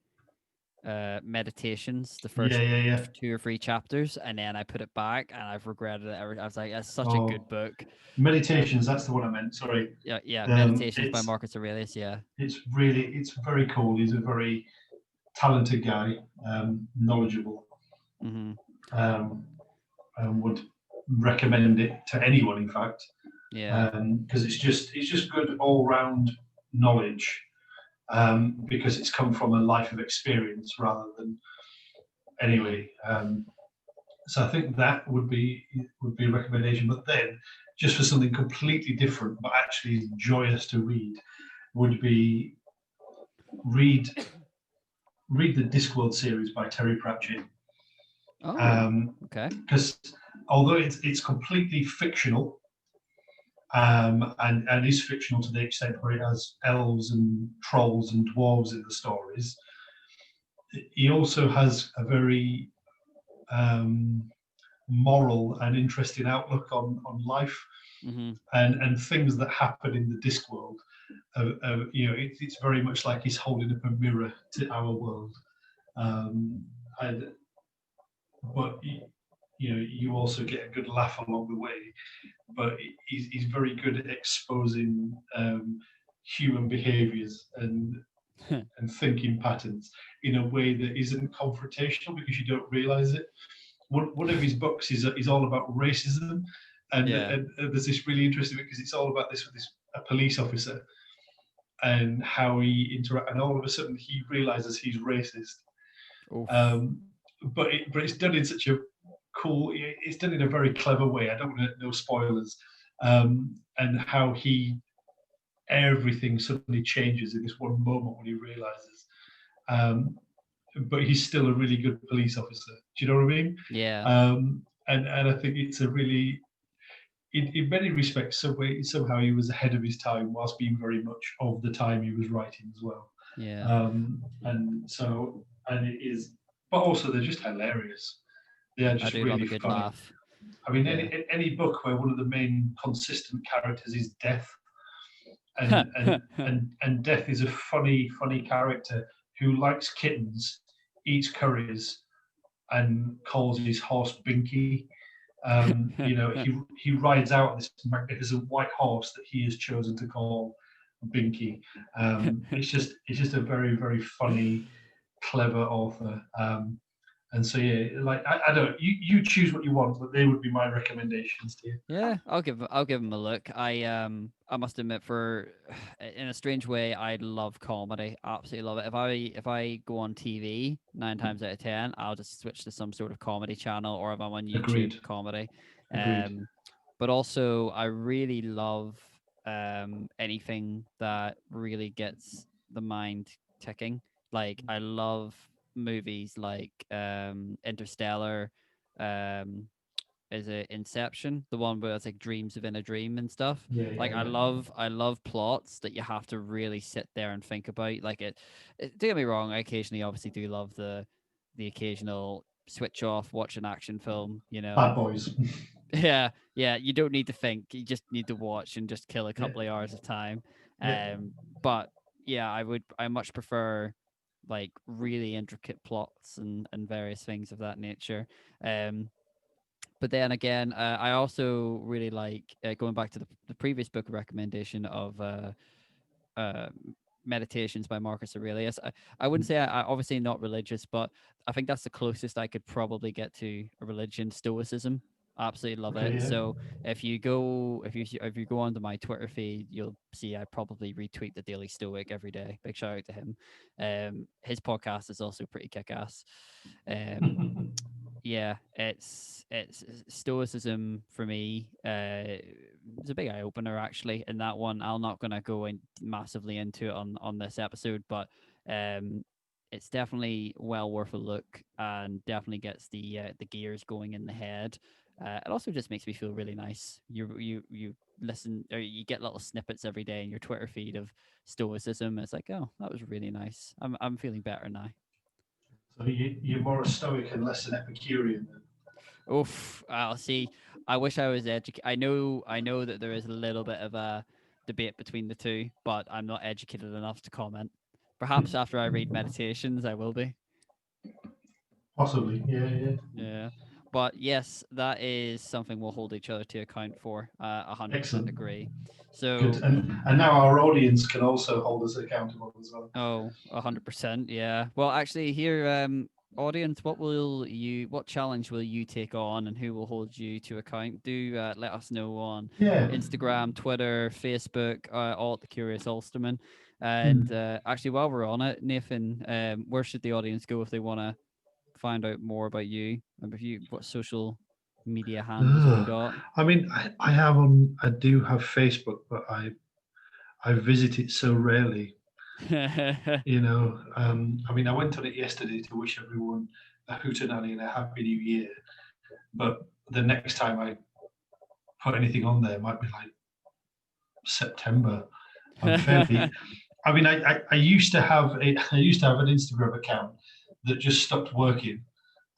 meditations the
Yeah,
first
yeah, yeah.
2 or 3 chapters, and then I put it back and I've regretted it I was like, that's such a good
Oh,
book. uh,
Meditations. That's the one I meant. Sorry.
yeah, meditations by
It's
Marcus Aurelius. Yeah.
it's very cool. He's a very talented guy, knowledgeable.
Mm-hmm.
Um, and would recommend it to anyone, in fact,
Yeah.
because it's just good all round knowledge. Because it's come from a life of experience rather than
Mm.
anyway. So I think that would be a recommendation. But then, just for something completely different, but actually joyous to read, would be read read the Discworld series by Terry Pratchett.
Oh, okay.
Because although it's completely fictional, and is fictional to the extent where it has elves and trolls and dwarves in the stories, he also has a very moral and interesting outlook on life.
Mm-hmm.
and things that happen in the Discworld. It's very much like he's holding up a mirror to our world. Um, and but you also get a good laugh along the way. But he's very good at exposing human behaviours and thinking patterns in a way that isn't confrontational because you don't realise it. One of his books is all about racism,
Yeah.
and there's this really interesting because it's all about this with this a police officer and how he interact, and all of a sudden he realizes he's racist.
Oof.
Um, but it's done in such a cool. It's done in a very clever way. I don't want to no spoilers. And how he everything suddenly changes in this one moment when he realizes. Um, but he's still a really good police officer. Do you know what I mean?
Yeah.
And I think it's a really in many respects, somehow he was ahead of his time, whilst being very much of the time he was writing as well.
Yeah.
And it is, but also they're just hilarious. They are
I
just
do love a
really
good
funny.
laugh.
I mean,
Yeah.
any book where one of the main consistent characters is Death, and Death is a funny character who likes kittens, eats curries, and calls his horse Binky. He rides out this magnificent white horse that he has chosen to call Binky. It's just a very funny, clever author. And so yeah, like I don't you choose what you want, but they would be my recommendations to you.
Yeah, I'll give him a look. I must admit, for in a strange way, I love comedy. Absolutely love it. If I go on TV, 9 times out of 10, I'll just switch to some sort of comedy channel, or if I'm on YouTube,
Agreed.
comedy.
Agreed.
Um, but also I really love anything that really gets the mind ticking. Like I love movies like Interstellar, um is it Inception, the one where it's like dreams within a dream and stuff.
Yeah,
Like
yeah,
I
yeah.
love I love plots that you have to really sit there and think about. Like don't get me wrong, I occasionally obviously do love the occasional switch off, watch an action film,
Bad Boys.
Yeah, yeah, you don't need to think. You just need to watch and just kill a
Yeah,
couple of hours of time.
yeah.
But yeah, I much prefer like really intricate plots and various things of that nature. Um but then again, I also really like going back to the previous book recommendation of uh, Meditations by Marcus Aurelius. I wouldn't say I obviously not religious, but I think that's the closest I could probably get to a religion, Stoicism. I absolutely love
Okay,
it.
yeah.
So if you go onto my Twitter feed, you'll see I probably retweet the Daily Stoic every day. Big shout out to him. His podcast is also pretty kick ass. Um, yeah, it's stoicism for me. It's a big eye opener actually. In that one, I'm not gonna go in massively into it on this episode, but um, it's definitely well worth a look and definitely gets the gears going in the head. It also just makes me feel really nice. You listen or you get little snippets every day in your Twitter feed of stoicism. It's like, oh, that was really nice. I'm feeling better now.
So you're more a Stoic and less an Epicurean then.
Oof, I'll see. I wish I was educated. I know that there is a little bit of a debate between the two, but I'm not educated enough to comment. Perhaps after I read Meditations, I will be.
Possibly, yeah, yeah.
Yeah, but yes, that is something we'll hold each other to account for. 100%
Excellent.
agree.
Good.
So,
And now our audience can also hold us accountable as well.
oh, 100%. Yeah. Well, actually, here, audience, what challenge will you take on, and who will hold you to account? Do let us know on
Yeah.
Instagram, Twitter, Facebook, all at the Curious Ulsterman. And
Hmm.
actually, while we're on it, Nathan, where should the audience go if they want to find out more about you? And if you, what social media handles have you
Ugh.
got?
I mean, I do have Facebook, but I visit it so rarely. I mean, I went on it yesterday to wish everyone a hootenanny and a happy new year. But the next time I put anything on there might be like September. I'm fairly. I mean, I used to have I used to have an Instagram account that just stopped working,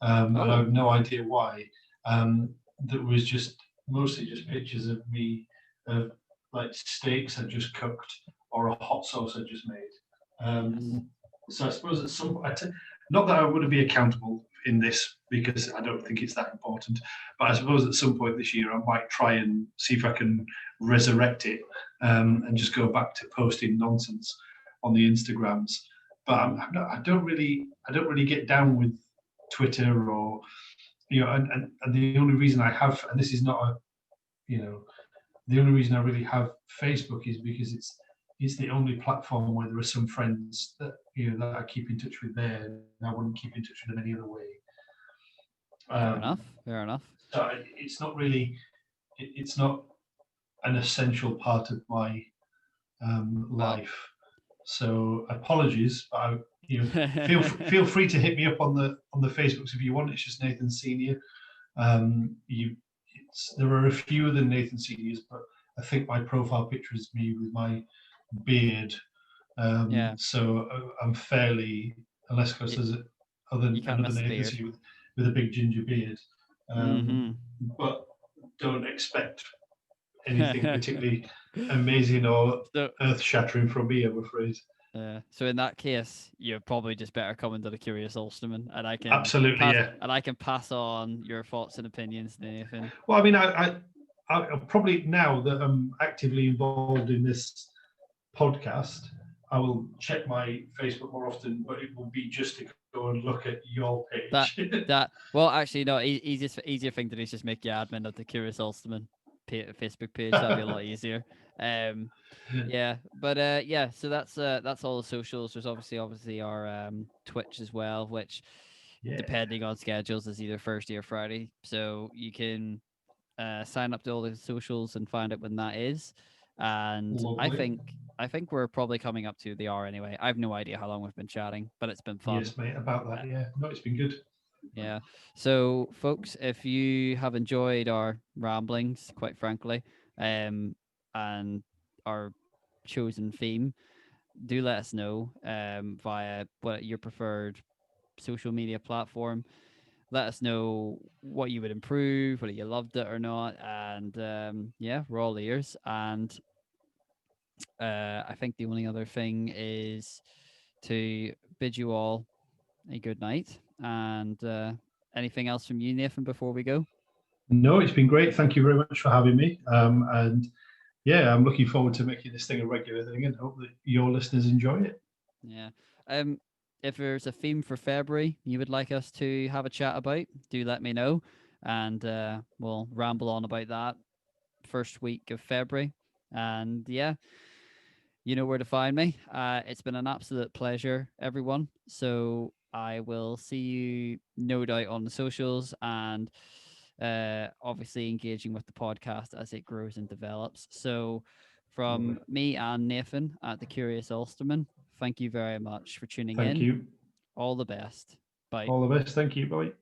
and I
Oh,
have no idea why. That was just mostly just pictures of me. of like steaks I just cooked or a hot sauce I just made.
Yes.
So I suppose at some point, not that I would be accountable in this because I don't think it's that important, but I suppose at some point this year I might try and see if I can resurrect it and just go back to posting nonsense on the Instagrams. But I'm not, I don't really get down with Twitter or and the only reason I have, and this is not a you know the only reason I really have Facebook is because it's the only platform where there are some friends that that I keep in touch with there, and I wouldn't keep in touch with them any other way.
Fair
Um,
enough. Fair enough.
so it's not really it's not an essential part of my
Well,
life. So apologies, but feel free to hit me up on the Facebooks if you want. It's just Nathan Senior. There are a few other Nathan Seniors, but I think my profile picture is me with my beard.
yeah.
So I'm fairly, unless of course
You,
there's
you can't
another
miss the
Nathan
beard.
Senior with a big ginger beard. Um,
Mm-hmm.
but don't expect anything particularly amazing or
So,
earth shattering from me, I'm afraid.
so in that case, you probably just better come into the Curious Ulsterman, and
Absolutely, yeah.
I can pass on your thoughts and opinions, Nathan.
Well, I mean, I probably now that I'm actively involved in this podcast, I will check my Facebook more often, but it will be just to go and look at your
That
page.
well, actually, no. Easier thing to do is just make you admin of the Curious Ulsterman Facebook page. That'd be a lot easier. Um, yeah, but yeah. So that's all the socials. There's obviously our Twitch as well, which
Yeah,
depending on schedules is either Thursday or Friday. So you can sign up to all the socials and find out when that is. And
lovely.
I think we're probably coming up to the hour anyway. I have no idea how long we've been chatting, but it's been fun.
Yes, mate, about
Uh,
that. Yeah, no, it's been good.
yeah. So, folks, if you have enjoyed our ramblings, quite frankly, and our chosen theme, do let us know via what your preferred social media platform. Let us know what you would improve, whether you loved it or not, and yeah, we're all ears. And I think the only other thing is to bid you all a good night. And anything else from you, Nathan, before we go?
No, it's been great. Thank you very much for having me. And yeah, I'm looking forward to making this thing a regular thing and hope that your listeners enjoy it.
Yeah. Um, if there's a theme for February you would like us to have a chat about, do let me know, and we'll ramble on about that first week of February. And yeah, you know where to find me. It's been an absolute pleasure, everyone. So I will see you no doubt on the socials and obviously engaging with the podcast as it grows and develops. So
Lovely.
from me and Nathan at the Curious Ulsterman, thank you very much for tuning
Thank
in.
you.
All the best. Bye.
All the best. Thank you. Bye.